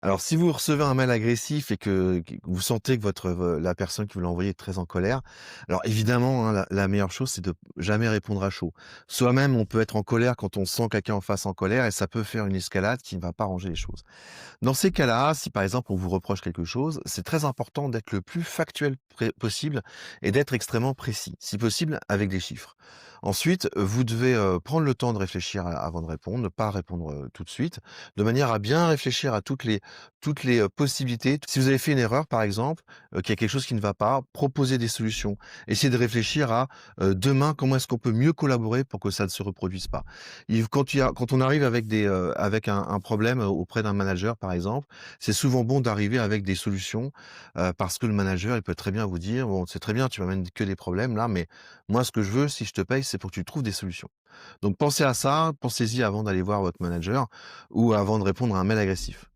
Alors, si vous recevez un mail agressif et que vous sentez que la personne qui vous l'a envoyé est très en colère, alors évidemment, hein, la meilleure chose, c'est de jamais répondre à chaud. Soi-même, on peut être en colère quand on sent quelqu'un en face en colère et ça peut faire une escalade qui ne va pas arranger les choses. Dans ces cas-là, si par exemple on vous reproche quelque chose, c'est très important d'être le plus factuel possible et d'être extrêmement précis, si possible avec des chiffres. Ensuite, vous devez prendre le temps de réfléchir avant de répondre, ne pas répondre tout de suite, de manière à bien réfléchir à toutes les possibilités. Si vous avez fait une erreur, par exemple, qu'il y a quelque chose qui ne va pas, proposez des solutions. Essayez de réfléchir à demain, comment est-ce qu'on peut mieux collaborer pour que ça ne se reproduise pas. Quand on arrive avec un problème auprès d'un manager, par exemple, c'est souvent bon d'arriver avec des solutions, parce que le manager, il peut très bien vous dire: «Bon, c'est très bien, tu m'amènes que des problèmes là, mais moi ce que je veux, si je te paye, c'est pour que tu trouves des solutions». Donc pensez à ça, pensez-y avant d'aller voir votre manager ou avant de répondre à un mail agressif.